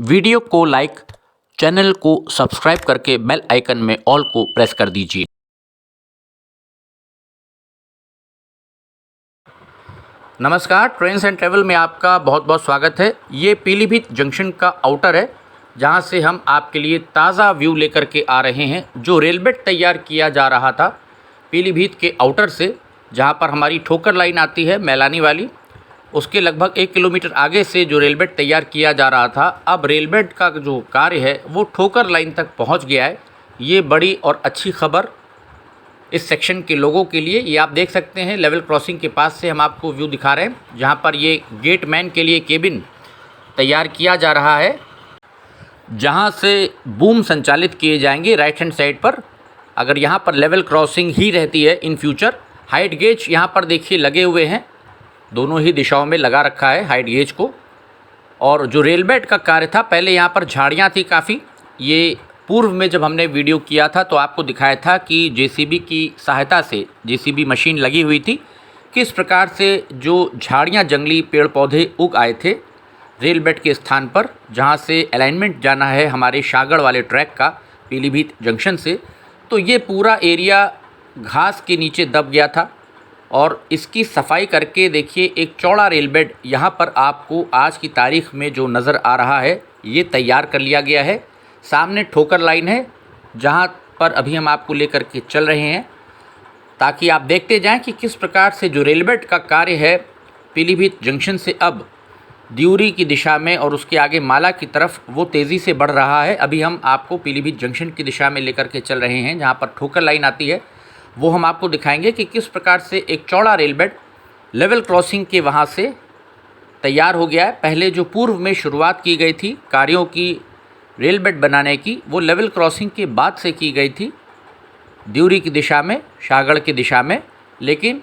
Video को like, channel को subscribe करके बेल आइकन में ऑल को प्रेस कर दीजिए। नमस्कार, ट्रेन्स एंड ट्रैवल में आपका बहुत बहुत स्वागत है। ये पीलीभीत जंक्शन का आउटर है, जहां से हम आपके लिए ताज़ा व्यू लेकर के आ रहे हैं। जो रेलबेड तैयार किया जा रहा था पीलीभीत के आउटर से, जहां पर हमारी ठोकर लाइन आती है मैलानी वाली, उसके लगभग 1 किलोमीटर आगे से जो रेलबेड तैयार किया जा रहा था, अब रेलबेड का जो कार्य है वो ठोकर लाइन तक पहुंच गया है। ये बड़ी और अच्छी खबर इस सेक्शन के लोगों के लिए। ये आप देख सकते हैं, लेवल क्रॉसिंग के पास से हम आपको व्यू दिखा रहे हैं, जहां पर ये गेटमैन के लिए केबिन तैयार किया जा रहा है, जहां से बूम संचालित किए जाएंगे राइट हैंड साइड पर। अगर यहां पर लेवल क्रॉसिंग ही रहती है इन फ्यूचर, हाइट गेज यहां पर देखिए लगे हुए हैं, दोनों ही दिशाओं में लगा रखा है हाइट गेज को। और जो रेलबेड का कार्य था, पहले यहाँ पर झाड़ियाँ थी काफ़ी। ये पूर्व में जब हमने वीडियो किया था तो आपको दिखाया था कि जेसीबी की सहायता से, जेसीबी मशीन लगी हुई थी, किस प्रकार से जो झाड़ियाँ, जंगली पेड़ पौधे उग आए थे रेलबेड के स्थान पर, जहाँ से अलाइनमेंट जाना है हमारे शागड़ वाले ट्रैक का पीलीभीत जंक्शन से। तो ये पूरा एरिया घास के नीचे दब गया था और इसकी सफाई करके देखिए एक चौड़ा रेलबेड यहाँ पर आपको आज की तारीख में जो नज़र आ रहा है, ये तैयार कर लिया गया है। सामने ठोकर लाइन है, जहाँ पर अभी हम आपको लेकर के चल रहे हैं, ताकि आप देखते जाएं कि किस प्रकार से जो रेलबेड का कार्य है पीलीभीत जंक्शन से अब दिउरी की दिशा में और उसके आगे माला की तरफ वो तेज़ी से बढ़ रहा है। अभी हम आपको पीलीभीत जंक्शन की दिशा में लेकर के चल रहे हैं, जहाँ पर ठोकर लाइन आती है। वो हम आपको दिखाएंगे कि किस प्रकार से एक चौड़ा रेलबेड लेवल क्रॉसिंग के वहाँ से तैयार हो गया है। पहले जो पूर्व में शुरुआत की गई थी कार्यों की रेलबेड बनाने की, वो लेवल क्रॉसिंग के बाद से की गई थी दिउरी की दिशा में, शागड़ की दिशा में। लेकिन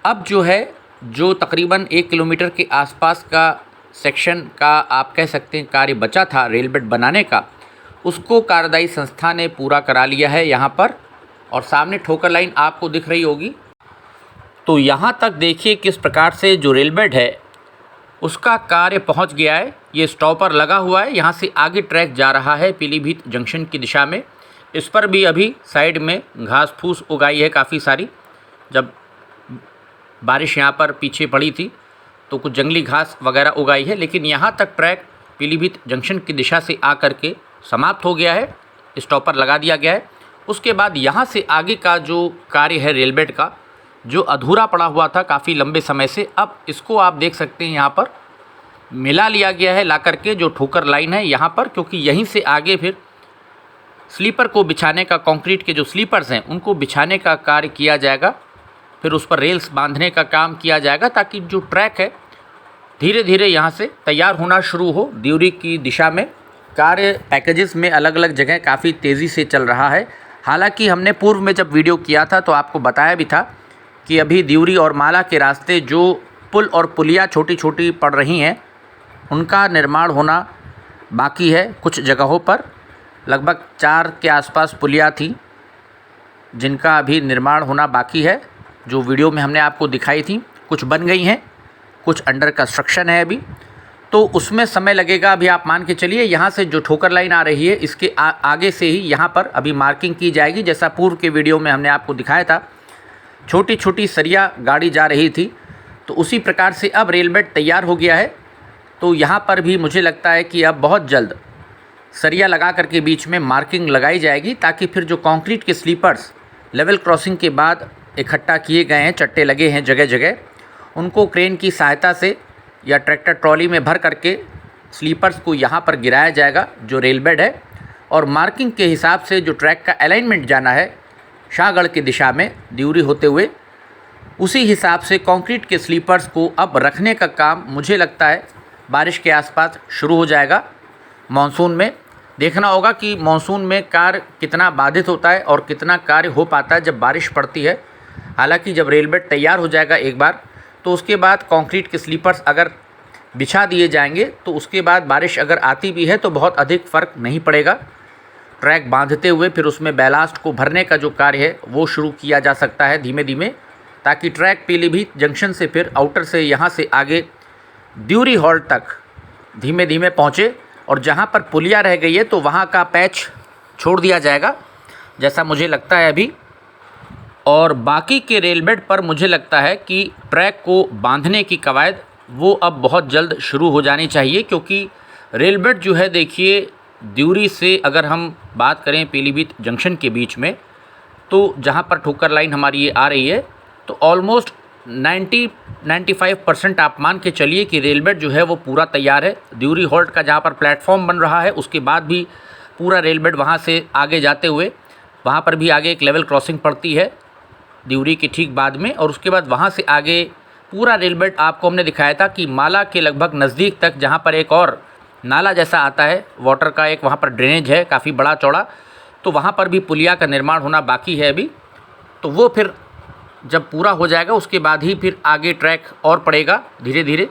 अब जो है, जो तकरीबन 1 किलोमीटर के आसपास का सेक्शन का आप कह सकते हैं कार्य बचा था रेलबेड बनाने का, उसको कार्यदायी संस्था ने पूरा करा लिया है यहाँ पर। और सामने ठोकर लाइन आपको दिख रही होगी। तो यहाँ तक देखिए किस प्रकार से जो रेलबेड है उसका कार्य पहुँच गया है। ये स्टॉपर लगा हुआ है, यहाँ से आगे ट्रैक जा रहा है पीलीभीत जंक्शन की दिशा में। इस पर भी अभी साइड में घास फूस उगाई है काफ़ी सारी। जब बारिश यहाँ पर पीछे पड़ी थी तो कुछ जंगली घास वगैरह उगाई है, लेकिन यहाँ तक ट्रैक पीलीभीत जंक्शन की दिशा से आकर के समाप्त हो गया है, स्टॉपर लगा दिया गया है। उसके बाद यहाँ से आगे का जो कार्य है रेलबेड का, जो अधूरा पड़ा हुआ था काफ़ी लंबे समय से, अब इसको आप देख सकते हैं यहाँ पर मिला लिया गया है ला करके जो ठोकर लाइन है यहाँ पर, क्योंकि यहीं से आगे फिर स्लीपर को बिछाने का, कंक्रीट के जो स्लीपर्स हैं उनको बिछाने का कार्य किया जाएगा। फिर उस पर रेल्स बांधने का काम किया जाएगा, ताकि जो ट्रैक है धीरे धीरे यहाँ से तैयार होना शुरू हो दिउरी की दिशा में। कार्य पैकेजेस में अलग अलग जगह काफ़ी तेज़ी से चल रहा है। हालांकि हमने पूर्व में जब वीडियो किया था तो आपको बताया भी था कि अभी दिउरी और माला के रास्ते जो पुल और पुलिया छोटी छोटी पड़ रही हैं, उनका निर्माण होना बाकी है। कुछ जगहों पर लगभग 4 के आसपास पुलिया थी जिनका अभी निर्माण होना बाकी है, जो वीडियो में हमने आपको दिखाई थी। कुछ बन गई हैं, कुछ अंडर कंस्ट्रक्शन है अभी, तो उसमें समय लगेगा। अभी आप मान के चलिए, यहाँ से जो ठोकर लाइन आ रही है इसके आगे से ही यहाँ पर अभी मार्किंग की जाएगी। जैसा पूर्व के वीडियो में हमने आपको दिखाया था, छोटी छोटी सरिया गाड़ी जा रही थी, तो उसी प्रकार से अब रेलबेड तैयार हो गया है। तो यहाँ पर भी मुझे लगता है कि अब बहुत जल्द सरिया लगा करके बीच में मार्किंग लगाई जाएगी, ताकि फिर जो कंक्रीट के स्लीपर्स लेवल क्रॉसिंग के बाद इकट्ठा किए गए हैं, चट्टे लगे हैं जगह जगह, उनको क्रेन की सहायता से या ट्रैक्टर ट्रॉली में भर करके स्लीपर्स को यहाँ पर गिराया जाएगा जो रेलबेड है। और मार्किंग के हिसाब से जो ट्रैक का अलाइनमेंट जाना है शाहगढ़ की दिशा में दिउरी होते हुए, उसी हिसाब से कंक्रीट के स्लीपर्स को अब रखने का काम मुझे लगता है बारिश के आसपास शुरू हो जाएगा। मानसून में देखना होगा कि मानसून में कार्य कितना बाधित होता है और कितना कार्य हो पाता है जब बारिश पड़ती है। हालांकि जब रेलबेड तैयार हो जाएगा एक बार, तो उसके बाद कंक्रीट के स्लीपर्स अगर बिछा दिए जाएंगे तो उसके बाद बारिश अगर आती भी है तो बहुत अधिक फ़र्क नहीं पड़ेगा। ट्रैक बांधते हुए फिर उसमें बैलास्ट को भरने का जो कार्य है वो शुरू किया जा सकता है धीमे धीमे, ताकि ट्रैक पीलीभीत जंक्शन से फिर आउटर से यहाँ से आगे दिउरी हॉल्ट तक धीमे धीमे पहुँचे। और जहाँ पर पुलिया रह गई है तो वहाँ का पैच छोड़ दिया जाएगा जैसा मुझे लगता है अभी। और बाकी के रेल बेड पर मुझे लगता है कि ट्रैक को बांधने की कवायद वो अब बहुत जल्द शुरू हो जानी चाहिए, क्योंकि रेल बेड जो है देखिए द्यूरी से अगर हम बात करें पीलीभीत जंक्शन के बीच में, तो जहाँ पर ठोकर लाइन हमारी ये आ रही है तो ऑलमोस्ट 90-95% आप मान के चलिए कि रेल बेड जो है वो पूरा तैयार है। द्यूरी हॉल्ट का जहाँ पर प्लेटफॉर्म बन रहा है उसके बाद भी पूरा रेल बेड वहाँ से आगे जाते हुए वहाँ पर भी आगे एक लेवल क्रॉसिंग पड़ती है द्यूरी के ठीक बाद में, और उसके बाद वहाँ से आगे पूरा रेल बेड आपको हमने दिखाया था कि माला के लगभग नज़दीक तक, जहाँ पर एक और नाला जैसा आता है वाटर का, एक वहाँ पर ड्रेनेज है काफ़ी बड़ा चौड़ा, तो वहाँ पर भी पुलिया का निर्माण होना बाकी है अभी। तो वो फिर जब पूरा हो जाएगा उसके बाद ही फिर आगे ट्रैक और पड़ेगा धीरे धीरे।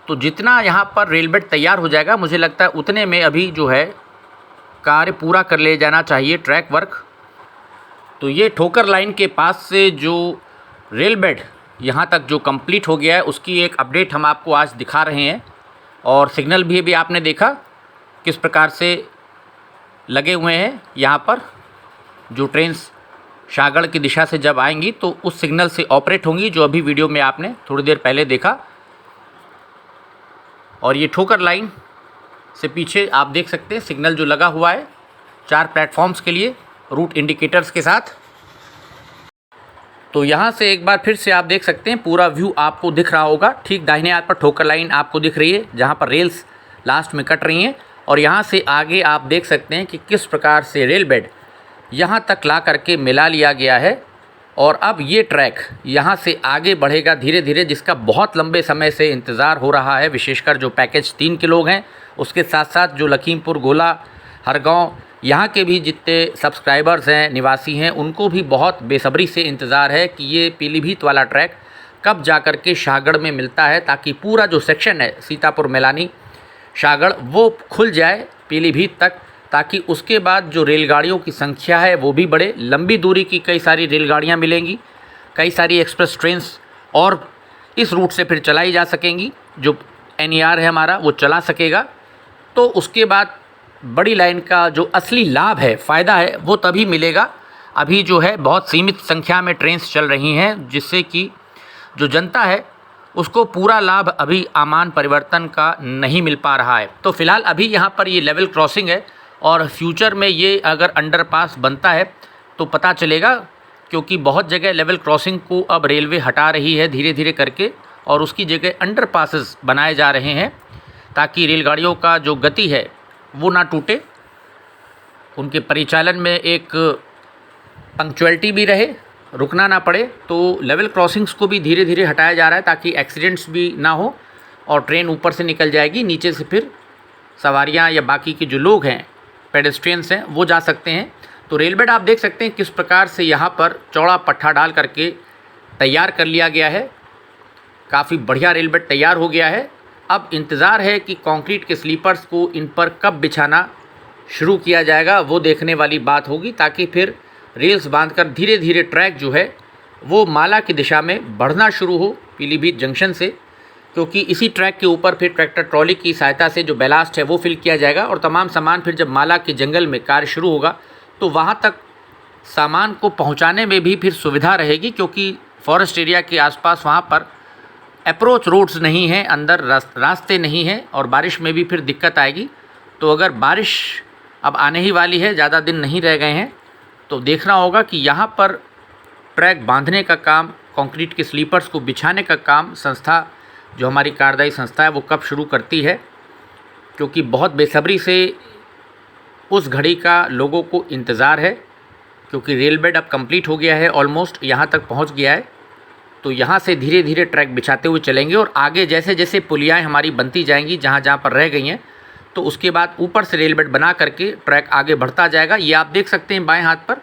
तो जितना यहाँ पर रेल बेड तैयार हो जाएगा मुझे लगता है उतने में अभी जो है कार्य पूरा कर ले जाना चाहिए ट्रैक वर्क। तो ये ठोकर लाइन के पास से जो रेल बेड यहाँ तक जो कंप्लीट हो गया है उसकी एक अपडेट हम आपको आज दिखा रहे हैं। और सिग्नल भी अभी आपने देखा किस प्रकार से लगे हुए हैं यहाँ पर, जो ट्रेन शाहगढ़ की दिशा से जब आएंगी तो उस सिग्नल से ऑपरेट होंगी, जो अभी वीडियो में आपने थोड़ी देर पहले देखा। और ये ठोकर लाइन से पीछे आप देख सकते हैं सिग्नल जो लगा हुआ है 4 प्लेटफॉर्म्स के लिए रूट इंडिकेटर्स के साथ। तो यहाँ से एक बार फिर से आप देख सकते हैं पूरा व्यू आपको दिख रहा होगा। ठीक दाहिने हाथ पर ठोकर लाइन आपको दिख रही है जहाँ पर रेल्स लास्ट में कट रही हैं, और यहाँ से आगे आप देख सकते हैं कि किस प्रकार से रेल बेड यहाँ तक ला करके मिला लिया गया है। और अब ये ट्रैक यहाँ से आगे बढ़ेगा धीरे धीरे, जिसका बहुत लंबे समय से इंतज़ार हो रहा है, विशेषकर जो पैकेज 3 के लोग हैं, उसके साथ साथ जो लखीमपुर, गोला, हरगांव यहाँ के भी जितने सब्सक्राइबर्स हैं, निवासी हैं, उनको भी बहुत बेसब्री से इंतज़ार है कि ये पीलीभीत वाला ट्रैक कब जा कर के शाहगढ़ में मिलता है, ताकि पूरा जो सेक्शन है सीतापुर, मैलानी, शाहगढ़ वो खुल जाए पीलीभीत तक, ताकि उसके बाद जो रेलगाड़ियों की संख्या है वो भी बढ़े। लंबी दूरी की कई सारी रेलगाड़ियाँ मिलेंगी, कई सारी एक्सप्रेस ट्रेन्स और इस रूट से फिर चलाई जा सकेंगी, जो NER है हमारा वो चला सकेगा। तो उसके बाद बड़ी लाइन का जो असली लाभ है, फ़ायदा है, वो तभी मिलेगा। अभी जो है बहुत सीमित संख्या में ट्रेन्स चल रही हैं, जिससे कि जो जनता है उसको पूरा लाभ अभी आमान परिवर्तन का नहीं मिल पा रहा है। तो फ़िलहाल अभी यहाँ पर ये लेवल क्रॉसिंग है, और फ्यूचर में ये अगर अंडरपास बनता है तो पता चलेगा, क्योंकि बहुत जगह लेवल क्रॉसिंग को अब रेलवे हटा रही है धीरे धीरे करके, और उसकी जगह अंडरपासेस बनाए जा रहे हैं, ताकि रेलगाड़ियों का जो गति है वो ना टूटे, उनके परिचालन में एक पंक्चुअलिटी भी रहे, रुकना ना पड़े। तो लेवल क्रॉसिंग्स को भी धीरे धीरे हटाया जा रहा है, ताकि एक्सीडेंट्स भी ना हो, और ट्रेन ऊपर से निकल जाएगी, नीचे से फिर सवारियां या बाकी के जो लोग हैं, पेडेस्ट्रियंस हैं, वो जा सकते हैं। तो रेल बेड आप देख सकते हैं किस प्रकार से यहाँ पर चौड़ा पट्टा डाल करके तैयार कर लिया गया है। काफ़ी बढ़िया रेल बेड तैयार हो गया है। अब इंतज़ार है कि कंक्रीट के स्लीपर्स को इन पर कब बिछाना शुरू किया जाएगा, वो देखने वाली बात होगी, ताकि फिर रेल्स बांधकर धीरे धीरे ट्रैक जो है वो माला की दिशा में बढ़ना शुरू हो पीलीभीत जंक्शन से, क्योंकि इसी ट्रैक के ऊपर फिर ट्रैक्टर ट्रॉली की सहायता से जो बैलास्ट है वो फिल किया जाएगा, और तमाम सामान फिर जब माला के जंगल में कार्य शुरू होगा तो वहाँ तक सामान को पहुँचाने में भी फिर सुविधा रहेगी, क्योंकि फॉरेस्ट एरिया के आसपास वहाँ पर अप्रोच रोड्स नहीं हैं, अंदर रास्ते नहीं हैं, और बारिश में भी फिर दिक्कत आएगी। तो अगर बारिश अब आने ही वाली है, ज़्यादा दिन नहीं रह गए हैं, तो देखना होगा कि यहाँ पर ट्रैक बांधने का काम, कंक्रीट के स्लीपर्स को बिछाने का काम संस्था, जो हमारी कार्यदायी संस्था है, वो कब शुरू करती है, क्योंकि बहुत बेसब्री से उस घड़ी का लोगों को इंतज़ार है, क्योंकि रेल बेड अब कंप्लीट हो गया है, ऑलमोस्ट यहाँ तक पहुँच गया है। तो यहाँ से धीरे धीरे ट्रैक बिछाते हुए चलेंगे, और आगे जैसे जैसे पुलियाएँ हमारी बनती जाएंगी जहाँ जहाँ पर रह गई हैं, तो उसके बाद ऊपर से रेल बेड बना करके ट्रैक आगे बढ़ता जाएगा। ये आप देख सकते हैं बाएं हाथ पर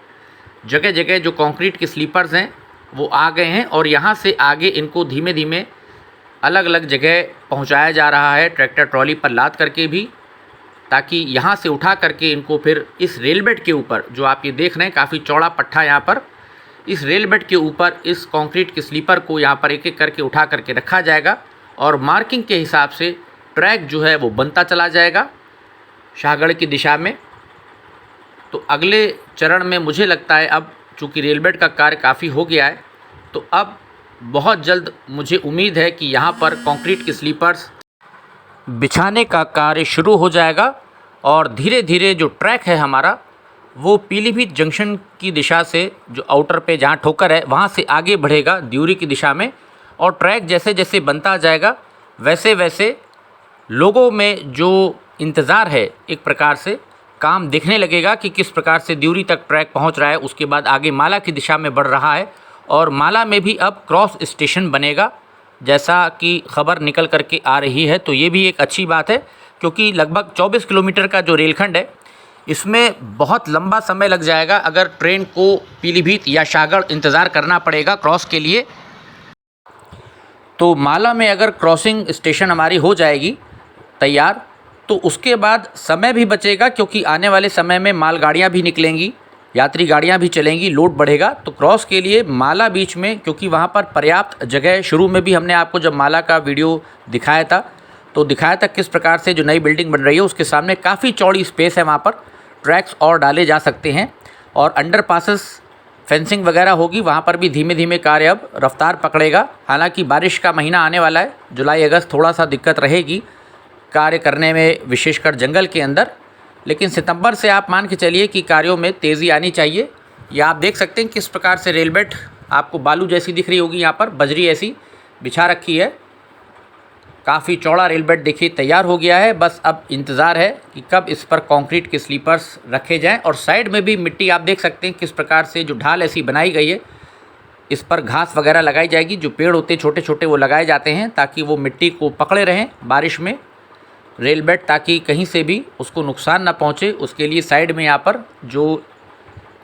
जगह जगह जो कंक्रीट के स्लीपर्स हैं वो आ गए हैं, और यहाँ से आगे इनको धीमे धीमे अलग अलग जगह पहुँचाया जा रहा है, ट्रैक्टर ट्रॉली पर लाद करके भी, ताकि यहाँ से उठा करके इनको फिर इस रेल बेड के ऊपर, जो आप ये देख रहे हैं काफ़ी चौड़ा पट्टा यहाँ पर, इस रेल बेड के ऊपर इस कंक्रीट के स्लीपर को यहाँ पर एक एक करके उठा करके रखा जाएगा, और मार्किंग के हिसाब से ट्रैक जो है वो बनता चला जाएगा। शाहगढ़ की दिशा में। तो अगले चरण में मुझे लगता है अब चूँकि रेलबेड का कार्य काफ़ी हो गया है, तो अब बहुत जल्द मुझे उम्मीद है कि यहाँ पर कंक्रीट के स्लीपर्स बिछाने का कार्य शुरू हो जाएगा और धीरे धीरे जो ट्रैक है हमारा वो पीलीभीत जंक्शन की दिशा से जो आउटर पे जहाँ ठोकर है वहाँ से आगे बढ़ेगा दिउरी की दिशा में। और ट्रैक जैसे जैसे बनता जाएगा वैसे वैसे लोगों में जो इंतज़ार है, एक प्रकार से काम देखने लगेगा कि किस प्रकार से दिउरी तक ट्रैक पहुंच रहा है। उसके बाद आगे माला की दिशा में बढ़ रहा है और माला में भी अब क्रॉस स्टेशन बनेगा, जैसा कि खबर निकल करके आ रही है। तो ये भी एक अच्छी बात है, क्योंकि लगभग 24 किलोमीटर का जो रेलखंड है इसमें बहुत लंबा समय लग जाएगा अगर ट्रेन को पीलीभीत या शाहगढ़ इंतज़ार करना पड़ेगा क्रॉस के लिए। तो माला में अगर क्रॉसिंग स्टेशन हमारी हो जाएगी तैयार, तो उसके बाद समय भी बचेगा, क्योंकि आने वाले समय में मालगाड़ियाँ भी निकलेंगी, यात्री गाड़ियाँ भी चलेंगी, लोड बढ़ेगा। तो क्रॉस के लिए माला बीच में, क्योंकि वहाँ पर पर्याप्त जगह, शुरू में भी हमने आपको जब माला का वीडियो दिखाया था तो दिखाया था किस प्रकार से जो नई बिल्डिंग बन रही है उसके सामने काफ़ी चौड़ी स्पेस है, वहाँ पर ट्रैक्स और डाले जा सकते हैं और अंडर पासेस फेंसिंग वगैरह होगी। वहाँ पर भी धीमे धीमे कार्य अब रफ्तार पकड़ेगा। हालांकि बारिश का महीना आने वाला है, जुलाई अगस्त थोड़ा सा दिक्कत रहेगी कार्य करने में, विशेषकर जंगल के अंदर, लेकिन सितंबर से आप मान के चलिए कि कार्यों में तेज़ी आनी चाहिए। या आप देख सकते हैं किस प्रकार से रेलबेड आपको बालू जैसी दिख रही होगी, यहाँ पर बजरी ऐसी बिछा रखी है। काफ़ी चौड़ा रेलबेड देखिए तैयार हो गया है। बस अब इंतज़ार है कि कब इस पर कंक्रीट के स्लीपर्स रखे जाएं। और साइड में भी मिट्टी आप देख सकते हैं किस प्रकार से जो ढाल ऐसी बनाई गई है, इस पर घास वगैरह लगाई जाएगी। जो पेड़ होते हैं छोटे छोटे वो लगाए जाते हैं ताकि वो मिट्टी को पकड़े रहें बारिश में रेलबेड, ताकि कहीं से भी उसको नुकसान ना पहुँचे। उसके लिए साइड में यहाँ पर जो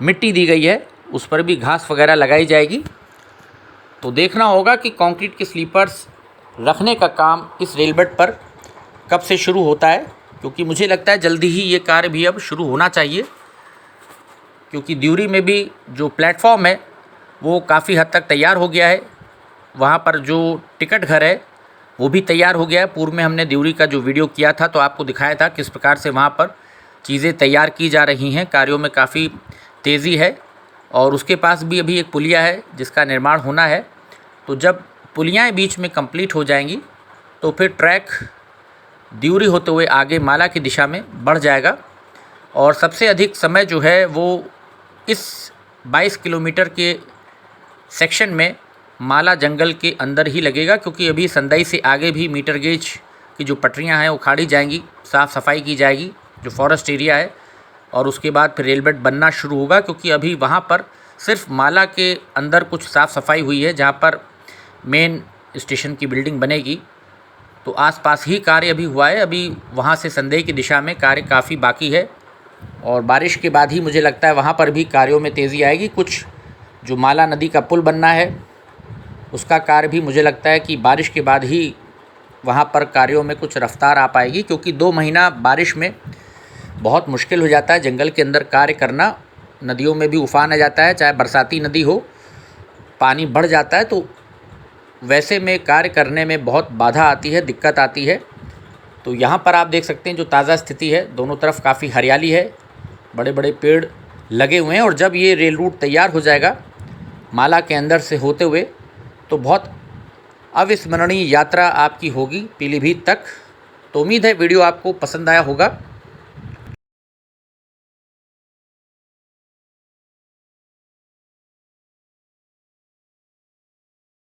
मिट्टी दी गई है उस पर भी घास वगैरह लगाई जाएगी। तो देखना होगा कि कंक्रीट के स्लीपर्स रखने का काम इस रेलबेड पर कब से शुरू होता है, क्योंकि मुझे लगता है जल्दी ही ये कार्य भी अब शुरू होना चाहिए, क्योंकि दिउरी में भी जो प्लेटफॉर्म है वो काफ़ी हद तक तैयार हो गया है। वहाँ पर जो टिकट घर है वो भी तैयार हो गया है। पूर्व में हमने दिउरी का जो वीडियो किया था तो आपको दिखाया था किस प्रकार से वहाँ पर चीज़ें तैयार की जा रही हैं। कार्यों में काफ़ी तेज़ी है और उसके पास भी अभी एक पुलिया है जिसका निर्माण होना है। तो जब पुलियाएँ बीच में कंप्लीट हो जाएंगी तो फिर ट्रैक दिउरी होते हुए आगे माला की दिशा में बढ़ जाएगा। और सबसे अधिक समय जो है वो इस 22 किलोमीटर के सेक्शन में माला जंगल के अंदर ही लगेगा, क्योंकि अभी संदई से आगे भी मीटर गेज की जो पटरियां हैं वो उखाड़ी जाएंगी, साफ़ सफाई की जाएगी जो फॉरेस्ट एरिया है, और उसके बाद फिर रेलबेड बनना शुरू होगा। क्योंकि अभी वहाँ पर सिर्फ माला के अंदर कुछ साफ़ सफाई हुई है, जहाँ पर मेन स्टेशन की बिल्डिंग बनेगी। तो आसपास ही कार्य अभी हुआ है। अभी वहाँ से संदेह की दिशा में कार्य काफ़ी बाकी है और बारिश के बाद ही मुझे लगता है वहाँ पर भी कार्यों में तेज़ी आएगी। कुछ जो माला नदी का पुल बनना है उसका कार्य भी मुझे लगता है कि बारिश के बाद ही वहाँ पर कार्यों में कुछ रफ्तार आ पाएगी, क्योंकि 2 महीना बारिश में बहुत मुश्किल हो जाता है जंगल के अंदर कार्य करना। नदियों में भी उफान आ जाता है, चाहे बरसाती नदी हो, पानी बढ़ जाता है, तो वैसे में कार्य करने में बहुत बाधा आती है, दिक्कत आती है। तो यहाँ पर आप देख सकते हैं जो ताज़ा स्थिति है, दोनों तरफ काफ़ी हरियाली है, बड़े बड़े पेड़ लगे हुए हैं। और जब ये रेल रूट तैयार हो जाएगा माला के अंदर से होते हुए तो बहुत अविस्मरणीय यात्रा आपकी होगी पीलीभीत तक। तो उम्मीद है वीडियो आपको पसंद आया होगा।